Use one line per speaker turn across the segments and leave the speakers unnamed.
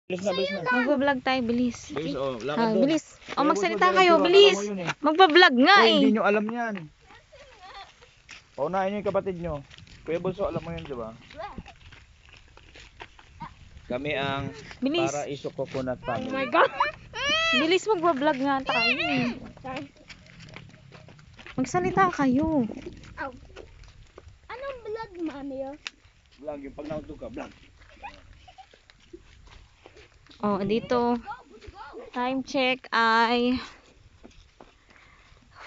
Bilis na, bilis na.
Magbablog tayo, bilis.
Bilis, oh. Lakad doon.
Bilis.
Kaya
Magsalita
boss,
kayo,
diretso,
bilis.
akala mo yun eh.
Magbablog nga
Uy,
eh.
hindi nyo alam yan. Paunahin nyo yung kapatid nyo. Kuya Bunso, alam mo yun, di ba? Kami ang
Bilis.
Paraiso Coconut Family.
Oh my God. Bilis, magbablog nga tayo. Magsalita kayo.
Anong vlog, mami?
Vlog, yung pag nautog ka, vlog.
Oh, dito. Time check ay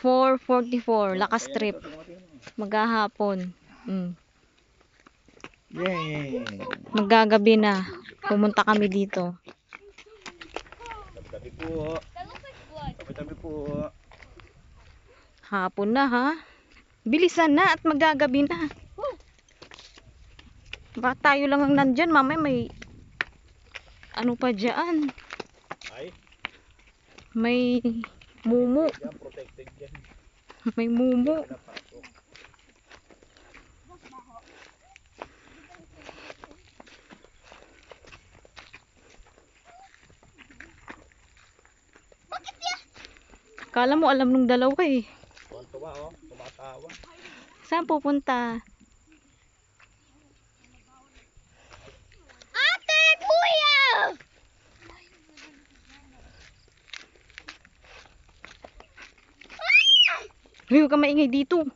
4:44. Lakas trip. Maghahapon.
Yay!
Magagabi na. Pumunta kami dito.
Tabi-tabi po. Tabi-tabi po.
Hapon na ha. Bilisan na at magagabi na. Baka tayo lang ang nandyan. Mamaya may ano pa dyan.
Ay,
May mumu.
yan, protected yan.
May mumu.
Pinapasok.
Kala mo alam nung dalawa eh.
Tuwa, oh. Tumatawa.
Saan pupunta?
Ate, kuya!
Uy, huwag ka maingay dito.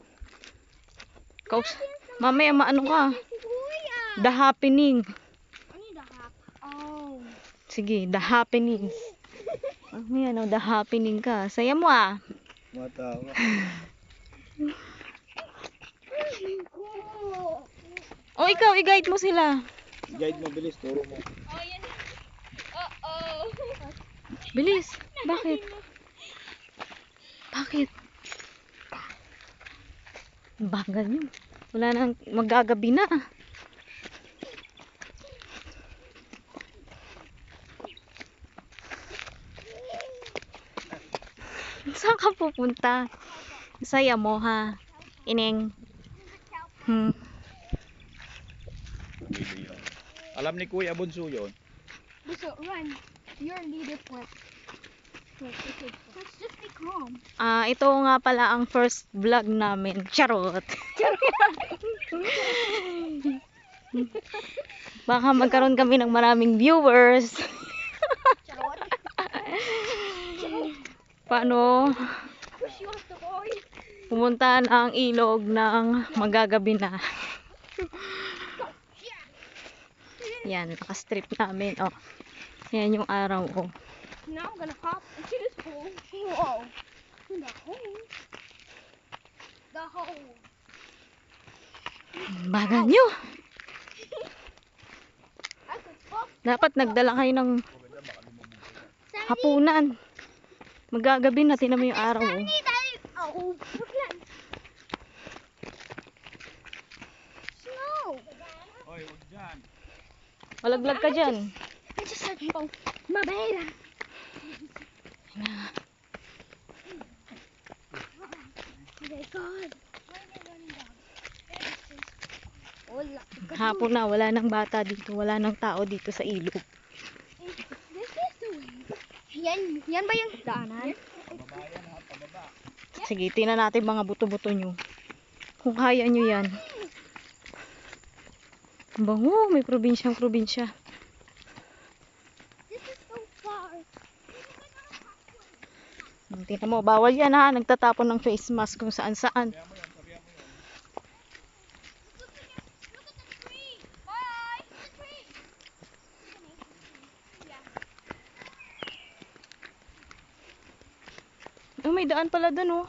Mamaya maano ka.
Kuya!
The happening.
Ano the hap? Oh.
Sige, the happenings. Ano yan, the happening ka. Saya mo ah.
Tumatawa.
O ikaw, i-guide mo sila.
Guide mo, bilis. Turo mo.
Oh, yan. Uh-oh.
Bilis. Bakit? Bakit? Bagal nyo. Wala nang magagabi na. Saan ka pupunta? Saya mo ha. Ineng.
Alam ni Kuya Bunso yun.
So, run. You're a leader for it. Let's just be calm.
Ito nga pala ang first vlog namin. Charot. Baka magkaroon kami ng maraming viewers. Paano
Push you off the board.
pumuntahan ang ilog ng magagabi na. Yan, nakastrip namin. Oh. Yan yung araw. Oh.
Now I'm gonna hop into this hole. Whoa. The hole. The hole.
Bagal nyo.
I could fuck.
Dapat nagdala kayo ng hapunan. Magagabi na, tinan mo yung araw. Oh.
Oh, look at snow.
Hoy, huwag dyan.
Malaglag ka dyan.
I just said, oh, my bad. Oh my God. Wala.
Hapon na, wala nang bata dito. Wala nang tao dito sa ilog.
This is the way. Yan ba yung daanan?
Sige, tingnan natin mga buto-buto nyo. Kung kaya nyo yan. Ang bango, may probinsyang probinsya.
This is so far.
Tingnan mo, bawal yan ha. Nagtatapon ng face mask kung saan-saan.
Bye. The tree.
Oh, may daan pala dun oh.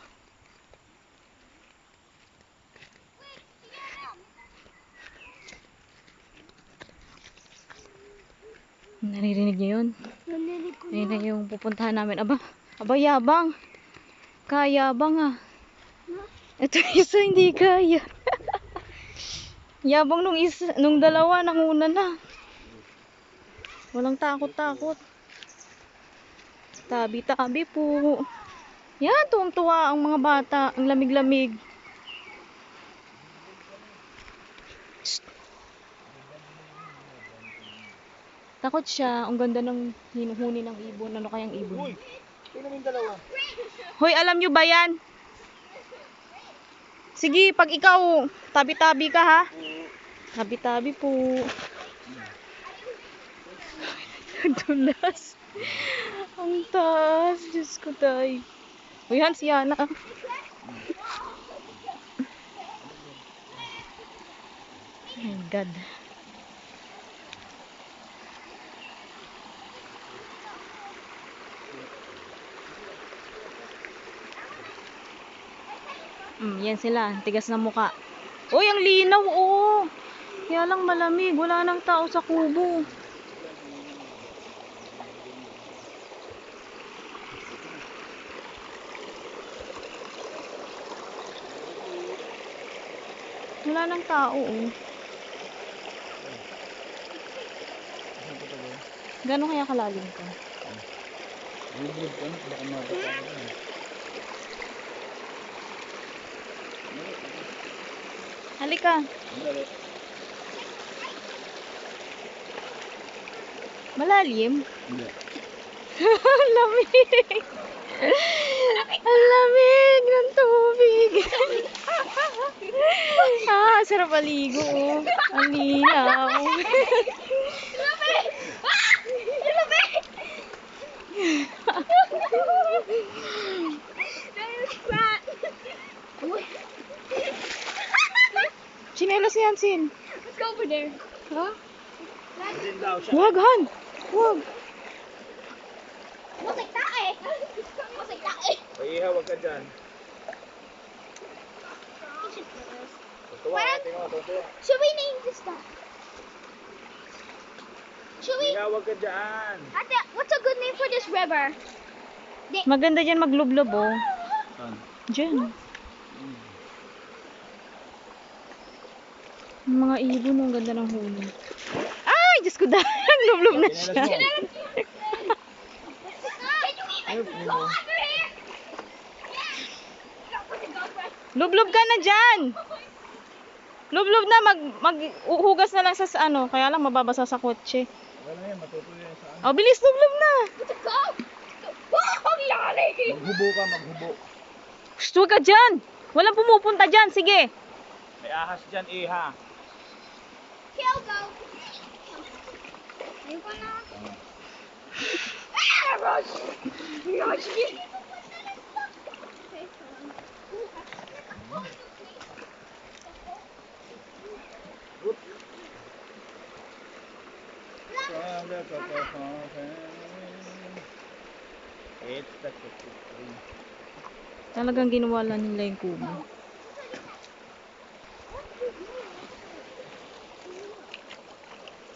Naririnig niyo yun?
Naninig ko
Ayun na yung pupuntahan namin. Aba, yabang. Kayabang ah. Ito isa hindi kaya. Yabang nung dalawa, nanguna na. Walang takot-takot. Tabi-tabi po. Yan, tuwang-tuwa ang mga bata. Ang lamig-lamig. Takot siya. Ang ganda ng hinuhuni ng ibon. Ano kayang ibon?
Uy! Tingnan mo yung dalawa.
Hoy, alam nyo ba yan? Sige, pag ikaw, tabi-tabi ka ha. Tabi-tabi po. Dulas. Ang taas. Diyos ko tayo. Uy, Hans, Yana. Oh my God. Yan sila. Tigas na muka. Uy, ang linaw, oh. Kaya lang malamig. Wala nang tao sa kubo. Wala nang tao, oh. Gano'n kaya kalalim ka?
Bubud ka. Baka mabata ka.
Halika.
Dali.
Malalim?
Hindi.
Ang lamig. Ang lamig ng tubig. Sarap maligo, oh. Ang linaw. Chinelas ni Hansin.
Let's go over there.
Ha?
Din daw siya.
Huwag, Han. Huwag.
Masig tae. Masig tae.
Pahiha, wag ka dyan. Tutuwa ka, tingnan mo, tutuwa.
Should we name this stuff? Should we?
Pahiha, wag ka dyan.
Ate, what's a good name for this river?
Maganda dyan maglublob, oh.
Saan?
Dyan. Ang mga ibon, oh. Ang ganda ng huli. Ay, Diyos ko dahil. Naglublob na siya. Lublob ka na dyan. Lublob na, maghuhugas na lang sa ano. Kaya lang mababasa sa kotse.
Wala yan, matutuloy yan saan.
Oh, bilis, lublob na.
Ang lalim!
Maghubo ka, maghubo.
Shh, huwag ka dyan. Walang pumupunta dyan. Sige.
May ahas dyan, iha.
Kill, go! Ayun ka na. Ah! Rush! Rush!
Talagang ginawa lang nila yung kubo.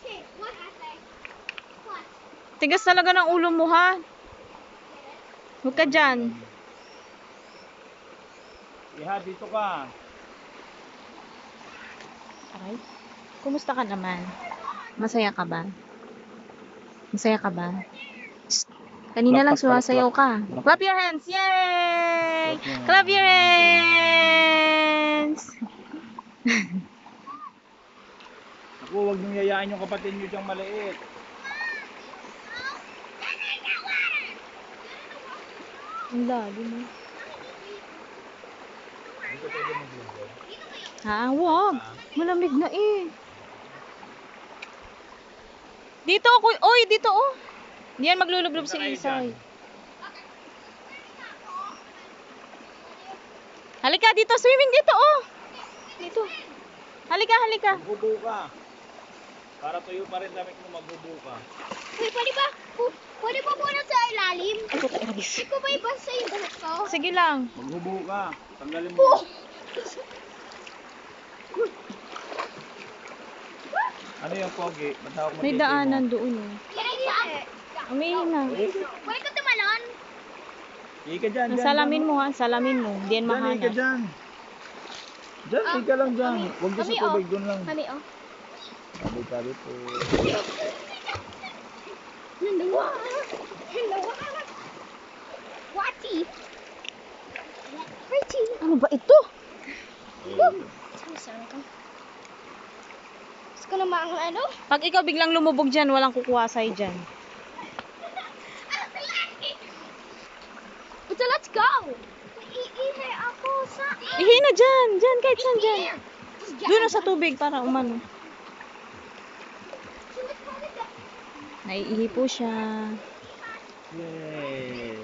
Okay, what happened? What?
Tigas talaga ng ulo mo, ha? Huwag ka dyan.
Iha, dito ka.
Aray. Kumusta ka naman? Masaya ka ba? Masaya ka ba? Shh. Kanina lang sumasayaw ka. Clap your hands! Yay! Clap your hands!
Ako, huwag niyong yayaan yung kapatid niyo diyang maliit.
Ang lalim, eh.
Dito pwede maglugo.
Ha? Wag! Malamig na, eh. Dito, oy, dito, oh. Diyan maglulublob si Isay. Halika dito, swimming dito, oh. Dito. Halika, halika.
Maghubo ka. Para tuyo pa rin damit mo, maghubo ka.
Wait, pwede ba muna sa ilalim?
Ay, puta, iragis.
Hindi ko ba ibasa yung buhok ko?
Sige lang.
Maghubo ka. Tanggalin mo. Ano yung pogi? Ba't ako
May
magtitimo?
daanan doon, eh.
Can I stop?
Umihin na.
Pwede ka tumalon?
Ika dyan,
Ang
dyan.
salamin mo, ha? Salamin mo. Diyan
Dyan, ika
mahanap.
dyan. Dyan, ika lang dyan. Huwag doon sa
Kami,
tubig, doon lang.
Kami, oh.
Tabi-tabi po.
Nandawa! Nandawa! Wati! Pretty!
Ano ba ito?
Saan ka? ko naman ang ano.
Pag ikaw biglang lumubog dyan, walang kukuha sa'yo dyan.
So let's go. Iihi ako sa...
Ihi na dyan! Dyan, kahit saan dyan. Doon na sa tubig para umano. Naiihi po siya.
Yay!